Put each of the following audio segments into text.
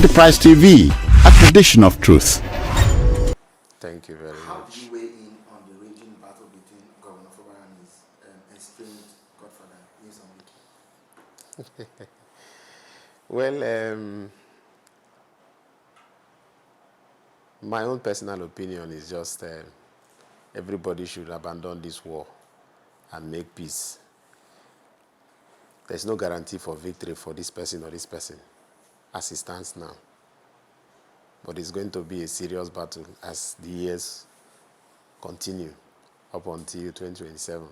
Enterprise TV, a tradition of truth. Thank you very How much. do you weigh in on the raging battle between Governor Fubara and his estranged godfather, Wike? Well, my own personal opinion is just everybody should abandon this war and make peace. There's no guarantee for victory for this person or this person as it stands now. But it's going to be a serious battle as the years continue up until 2027.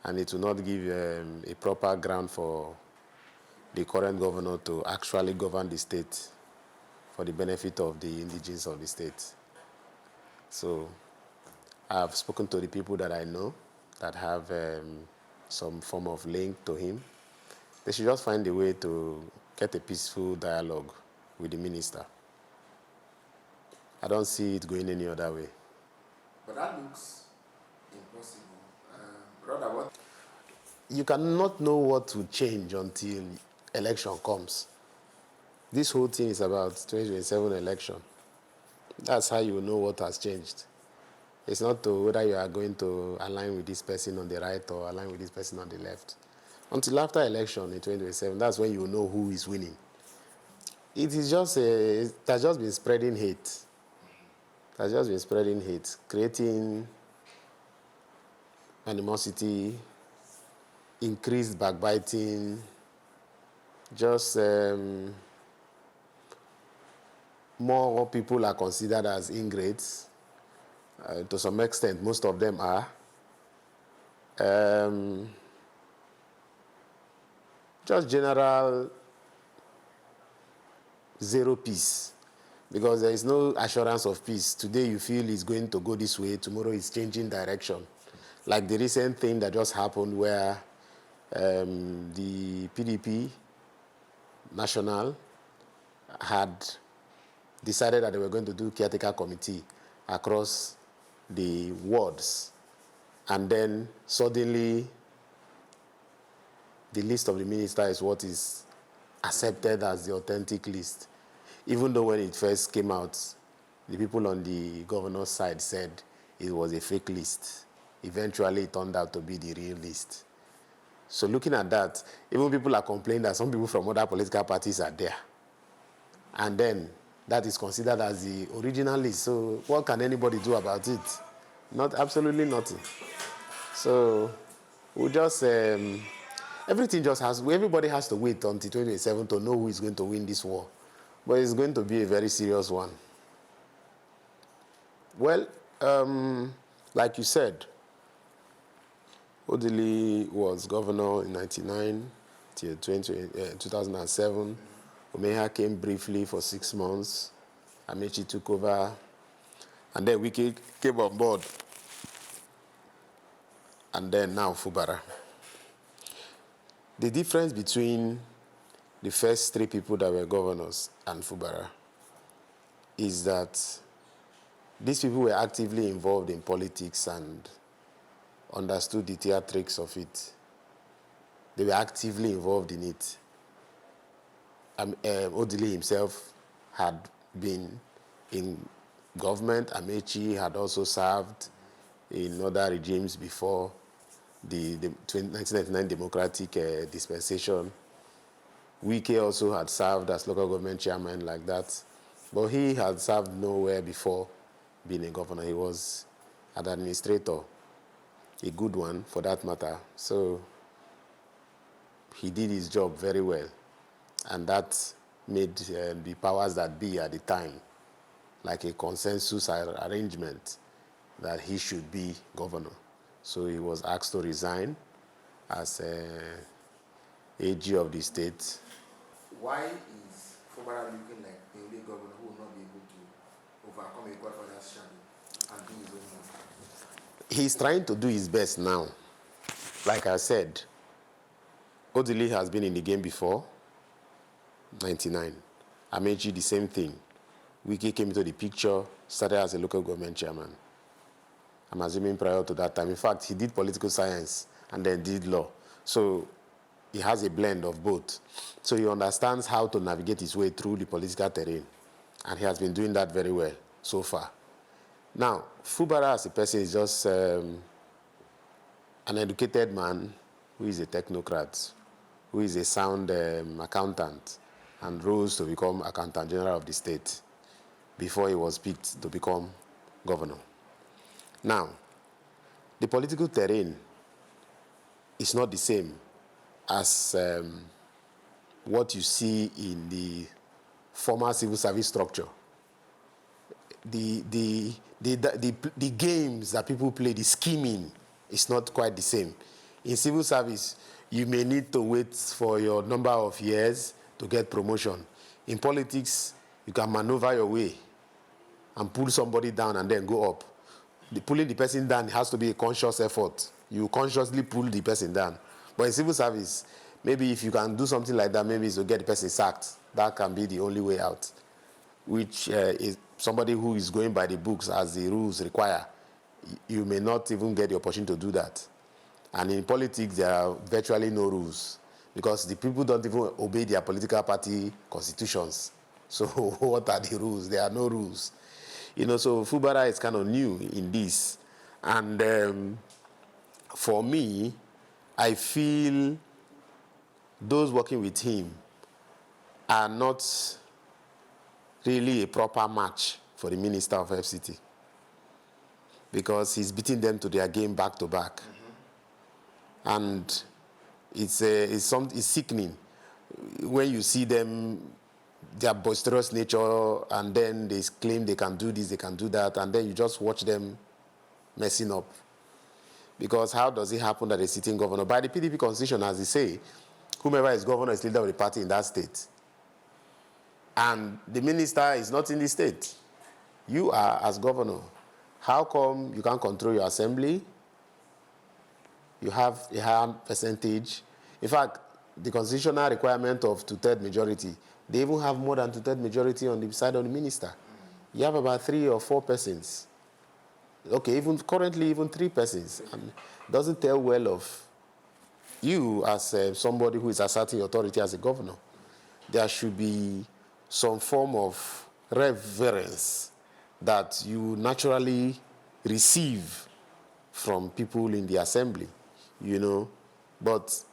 And it will not give a proper ground for the current governor to actually govern the state for the benefit of the indigenes of the state. So I've spoken to the people that I know that have some form of link to him. They should just find a way to get a peaceful dialogue with the minister. I don't see it going any other way. But that looks impossible. Rather, what? You cannot know what will change until election comes. This whole thing is about 2027 election. That's how you know what has changed. It's not to whether you are going to align with this person on the right or align with this person on the left. Until after election in 2027, that's when you know who is winning. It is just it has just been spreading hate. It has just been spreading hate, creating animosity, increased backbiting, just more people are considered as ingrates. To some extent, most of them are. Just general zero peace, because there is no assurance of peace. Today you feel it's going to go this way, tomorrow it's changing direction. Like the recent thing that just happened where the PDP National had decided that they were going to do caretaker committee across the wards, and then suddenly the list of the minister is what is accepted as the authentic list, even though when it first came out, the people on the governor's side said it was a fake list. Eventually it turned out to be the real list. So looking at that, even people are complaining that some people from other political parties are there, and then that is considered as the original list. So what can anybody do about it? Absolutely nothing. So we just, everybody has to wait until 2027 to know who is going to win this war. But it's going to be a very serious one. Well, like you said, Odili was governor in 1999 till 2007. Omeha came briefly for 6 months. Amechi took over. And then Wike came on board. And then now Fubara. The difference between the first 3 people that were governors and Fubara is that these people were actively involved in politics and understood the theatrics of it. They were actively involved in it. Odili himself had been in government. Amechi had also served in other regimes before the 1999 democratic dispensation. Wike also had served as local government chairman like that. But he had served nowhere before being a governor. He was an administrator, a good one for that matter. So he did his job very well. And that made the powers that be at the time like a consensus arrangement that he should be governor. So he was asked to resign as AG of the state. Why is Fubara looking like the only governor who will not be able to overcome a godfather's shadow and do his own work? He's trying to do his best now. Like I said, Odili has been in the game before, 99. Amechi, the same thing. Wike came into the picture, started as a local government chairman. I'm assuming prior to that time. In fact, he did political science and then did law. So he has a blend of both. So he understands how to navigate his way through the political terrain. And he has been doing that very well so far. Now, Fubara as a person is just an educated man who is a technocrat, who is a sound accountant, and rose to become Accountant General of the state before he was picked to become governor. Now, the political terrain is not the same as what you see in the former civil service structure. The games that people play, the scheming, is not quite the same. In civil service, you may need to wait for your number of years to get promotion. In politics, you can maneuver your way and pull somebody down and then go up. Pulling the person down has to be a conscious effort. You consciously pull the person down. But in civil service, maybe if you can do something like that, maybe it's to get the person sacked. That can be the only way out, which is somebody who is going by the books as the rules require. You may not even get the opportunity to do that. And in politics, there are virtually no rules because the people don't even obey their political party constitutions. So what are the rules? There are no rules. So Fubara is kind of new in this. And for me, I feel those working with him are not really a proper match for the Minister of FCT because he's beating them to their game back to back. And it's sickening when you see them, their boisterous nature, and then they claim they can do this, they can do that, and then you just watch them messing up. Because how does it happen that a sitting governor, by the PDP constitution, as they say, whomever is governor is leader of the party in that state, and the minister is not in the state? You are as governor. How come you can't control your assembly? You have a higher percentage. In fact, the constitutional requirement of two-thirds majority, they even have more than two-thirds majority on the side of the minister. You have about 3 or 4 persons. Okay, even currently, even 3 persons. And doesn't tell well of you as somebody who is asserting authority as a governor. There should be some form of reverence that you naturally receive from people in the assembly, but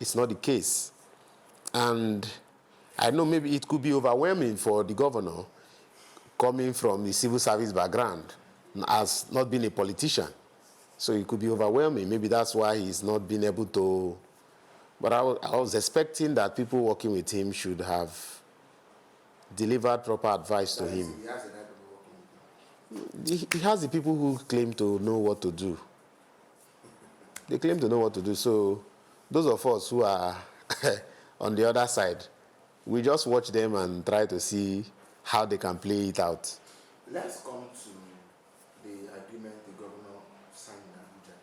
it's not the case. And I know maybe it could be overwhelming for the governor coming from the civil service background as not being a politician. So it could be overwhelming. Maybe that's why he's not been able to. But I was expecting that people working with him should have delivered proper advice to him. He has the people who claim to know what to do. They claim to know what to do. So those of us who are on the other side, we just watch them and try to see how they can play it out. Let's come to the agreement the governor signed in Abuja.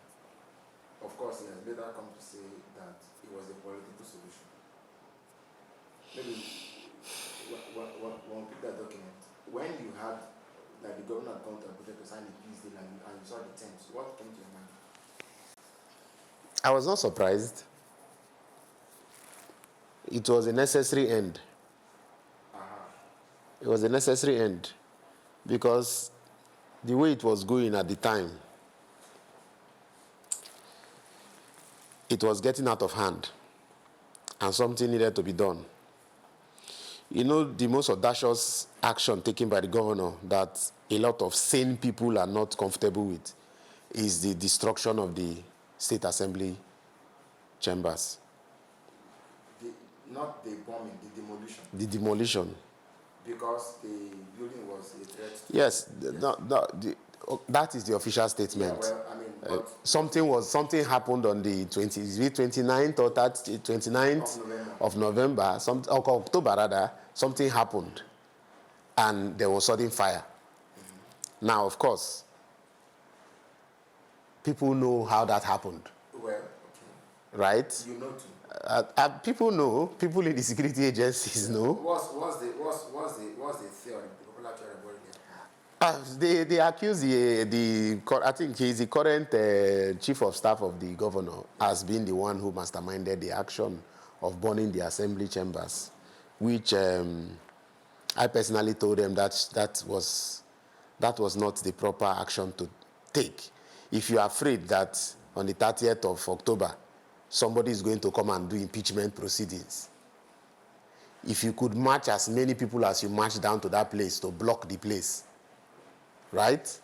Of course, he has later come to say that it was a political solution. Maybe when we pick that document, when you had that the governor had gone to Abuja to sign a peace deal and you saw the terms, what came to your mind? I was not surprised. It was a necessary end. It was a necessary end because the way it was going at the time, it was getting out of hand and something needed to be done. The most audacious action taken by the governor that a lot of sane people are not comfortable with is the destruction of the State Assembly chambers. Not the bombing, the demolition. The demolition. Because the building was a threat. Yes, that is the official statement. Yeah, well, something happened on the 29th or 29th of November, October rather. Something happened, and there was sudden fire. Mm-hmm. Now, of course, people know how that happened. Well, okay. Right? You know too. People know. People in the security agencies know. What's the theory? The popular theory about it? They accuse I think he's the current chief of staff of the governor as being the one who masterminded the action of burning the assembly chambers, which I personally told them that that was not the proper action to take. If you are afraid that on the 30th of October, somebody is going to come and do impeachment proceedings, if you could march as many people as you marched down to that place to block the place, right?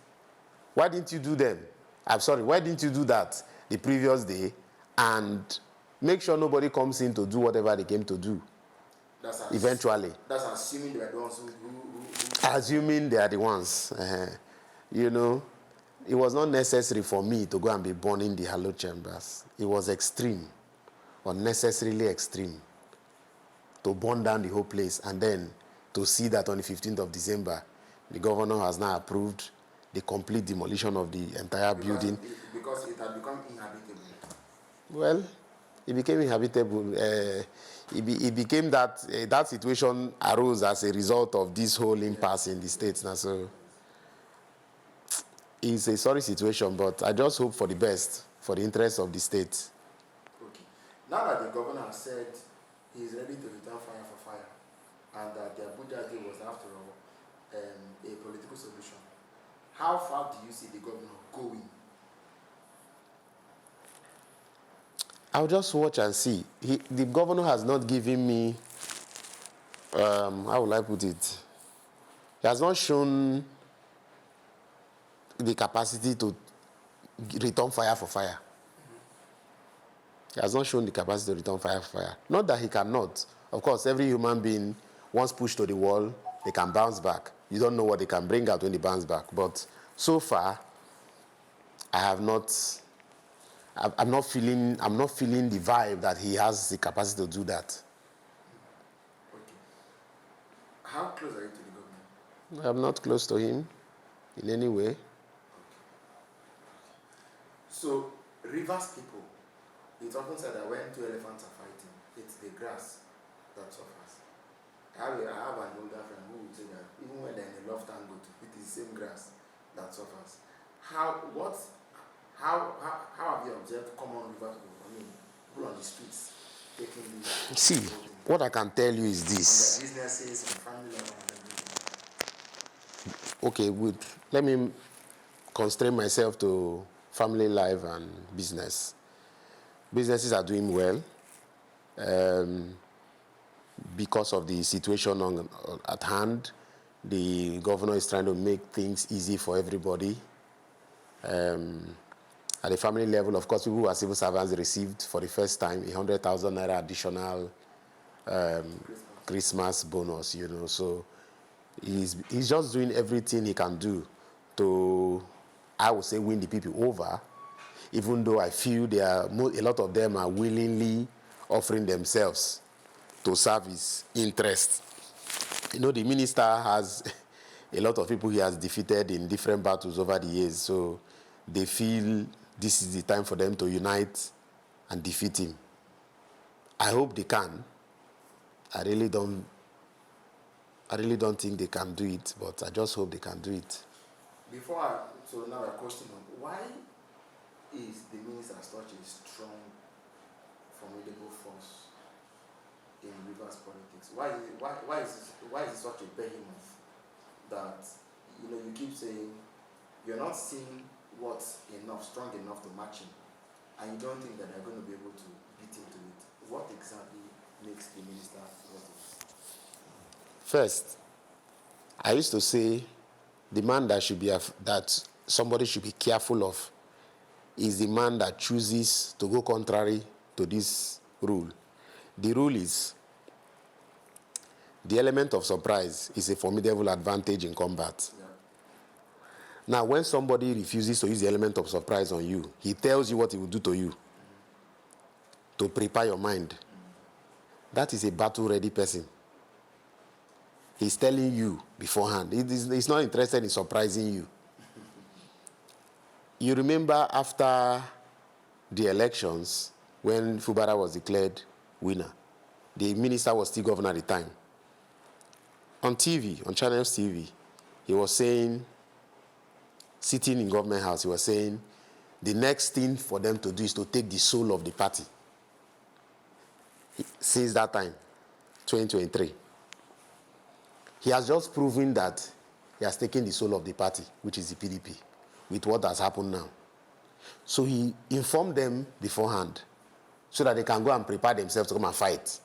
Why didn't you do them? I'm sorry, why didn't you do that the previous day and make sure nobody comes in to do whatever they came to do? Eventually. That's assuming they are the ones who Assuming they are the ones. You know, it was not necessary for me to go and be burning the hallowed chambers. It was extreme, unnecessarily extreme, to burn down the whole place and then to see that on the 15th of December, the governor has now approved the complete demolition of the entire building. Because it had become inhabitable. Well, it became inhabitable. It became that that situation arose as a result of this whole impasse in the states. Now, so it's a sorry situation, but I just hope for the best, for the interest of the state. Okay. Now that the governor has said he is ready to return fire for fire, and that the Abuja deal was, after all, a political solution, how far do you see the governor going? I'll just watch and see. The governor has not given me, how will I put it? He has not shown the capacity to return fire for fire. He has not shown the capacity to return fire for fire. Not that he cannot. Of course, every human being, once pushed to the wall, they can bounce back. You don't know what they can bring out when they bounce back. But so far, I'm not feeling the vibe that he has the capacity to do that. Okay. How close are you to the governor? I'm not close to him in any way. Okay. So, Rivers people, it's often said that when two elephants are fighting, it's the grass that suffers. I have an older friend who would say that even when they're in a love tango, it is the same grass that suffers. How have you observed common Rivers people, people on the streets taking this? See, what I can tell you is On this. their businesses and family life and everything. Okay, good. Let me constrain myself to family life and business. Businesses are doing well because of the situation at hand. The governor is trying to make things easy for everybody. At the family level, of course, people who are civil servants received for the first time 100,000 naira additional Christmas bonus, So he's just doing everything he can do to, I would say, win the people over, even though I feel a lot of them are willingly offering themselves to serve his interest. The minister has a lot of people he has defeated in different battles over the years, so they feel this is the time for them to unite and defeat him. I hope they can. I really don't think they can do it, but I just hope they can do it. So now a question on why is the minister such a strong, formidable force in Rivers politics? Why is it such a behemoth that you keep saying you're not seeing what's strong enough to match him, and you don't think that they're going to be able to beat him to it? What exactly makes the minister what it is? First, I used to say the man that somebody should be careful of is the man that chooses to go contrary to this rule. The rule is the element of surprise is a formidable advantage in combat. Yeah. Now, when somebody refuses to use the element of surprise on you, he tells you what he will do to you to prepare your mind. That is a battle-ready person. He's telling you beforehand. He's not interested in surprising you. You remember after the elections, when Fubara was declared winner, the minister was still governor at the time. On TV, on Channels TV, he was saying, sitting in government house, he was saying, the next thing for them to do is to take the soul of the party. since that time, 2023. He has just proven that he has taken the soul of the party, which is the PDP, with what has happened now. So he informed them beforehand so that they can go and prepare themselves to come and fight,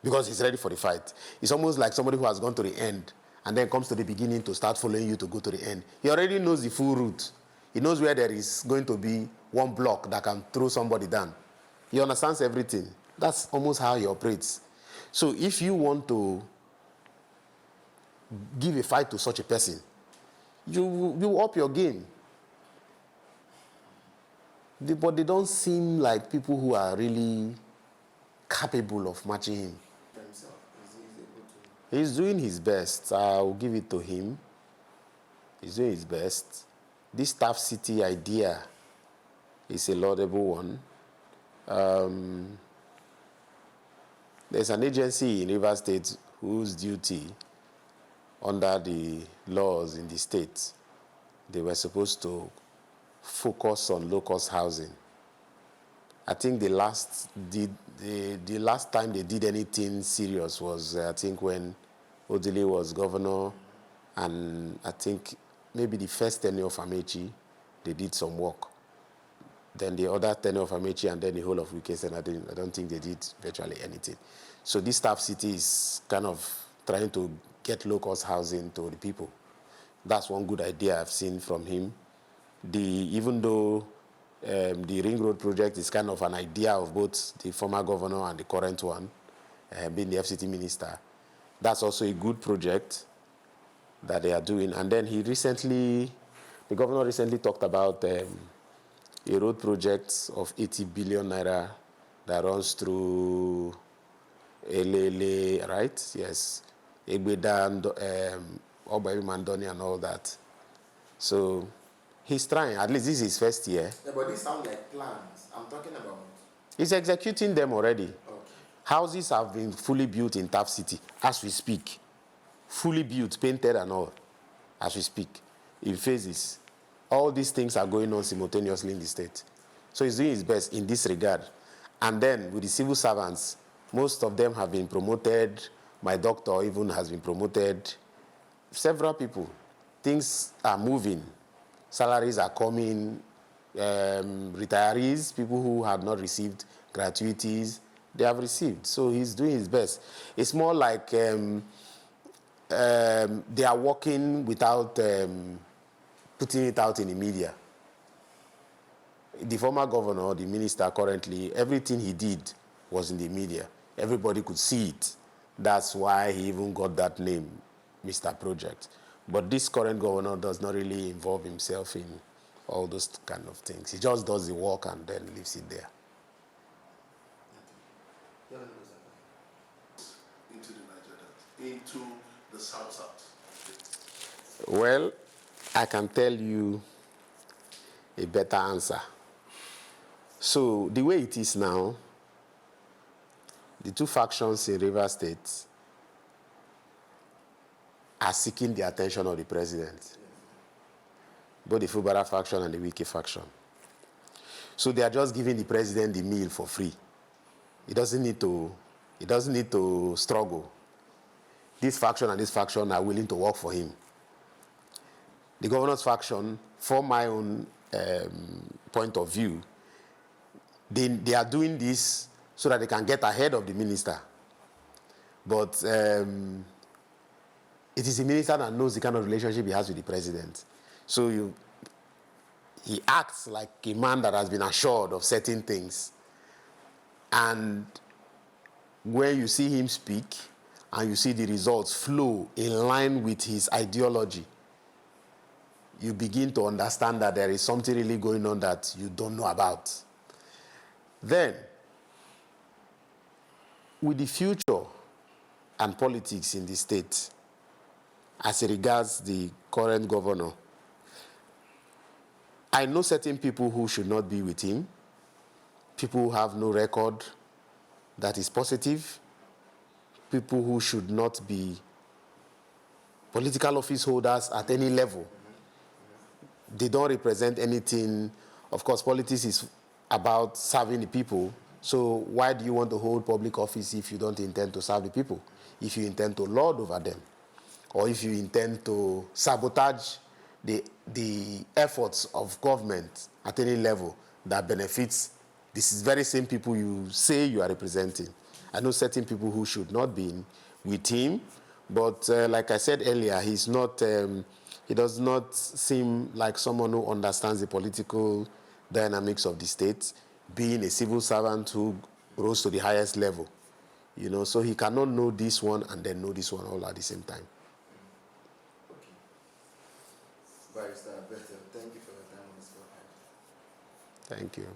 because he's ready for the fight. It's almost like somebody who has gone to the end and then comes to the beginning to start following you to go to the end. He already knows the full route. He knows where there is going to be one block that can throw somebody down. He understands everything. That's almost how he operates. So if you want to give a fight to such a person, you up your game. But they don't seem like people who are really capable of matching him. Himself, is able to. He's doing his best. I'll give it to him. He's doing his best. This Staff City idea is a laudable one. There's an agency in Rivers State whose duty, under the laws in the state, they were supposed to focus on low-cost housing. I think the last time they did anything serious was, I think, when Odile was governor, and I think maybe the first tenure of Amechi, they did some work. Then the other tenure of Amechi and then the whole of Wike, and I don't think they did virtually anything. So this Staff City is kind of trying to get low-cost housing to the people. That's one good idea I've seen from him. Even though the Ring Road project is kind of an idea of both the former governor and the current one, being the FCT minister, that's also a good project that they are doing. And then the governor recently talked about a road project of 80 billion naira that runs through Elele, right? Yes. Egbeda, Obayi Mandoni and all that. So he's trying. At least this is his first year. Yeah, but these sound like plans. I'm talking about. He's executing them already. Okay. Houses have been fully built in Staff City as we speak. Fully built, painted and all, as we speak, in phases. All these things are going on simultaneously in the state. So he's doing his best in this regard. And then with the civil servants, most of them have been promoted. My doctor even has been promoted. Several people. Things are moving. Salaries are coming. Retirees, people who have not received gratuities, they have received. So he's doing his best. It's more like they are working without putting it out in the media. The former governor, the minister currently, everything he did was in the media. Everybody could see it. That's why he even got that name, Mr. Project. But this current governor does not really involve himself in all those kind of things. He just does the work and then leaves it there. Into the Niger Delta, into the South. Well, I can tell you a better answer. So the way it is now, the two factions in Rivers State are seeking the attention of the president. Both the Fubara faction and the Wike faction. So they are just giving the president the meal for free. He doesn't need to struggle. This faction and this faction are willing to work for him. The governor's faction, from my own point of view, they are doing this so that they can get ahead of the minister. But it is the minister that knows the kind of relationship he has with the president. So he acts like a man that has been assured of certain things. And when you see him speak and you see the results flow in line with his ideology, you begin to understand that there is something really going on that you don't know about. Then, with the future and politics in the state, as regards the current governor, I know certain people who should not be with him, people who have no record that is positive, people who should not be political office holders at any level. They don't represent anything. Of course, politics is about serving the people, So why do you want to hold public office if you don't intend to serve the people? If you intend to lord over them, or if you intend to sabotage the efforts of government at any level that benefits this is very same people you say you are representing. I know certain people who should not be with him, but like I said earlier, he's not. He does not seem like someone who understands the political dynamics of the state, being a civil servant who rose to the highest level. You know, so he cannot know this one and then know this one all at the same time. Okay. Barrister Bethel, thank you for your time on this podcast. Thank you.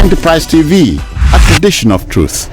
Enterprise TV, a tradition of truth.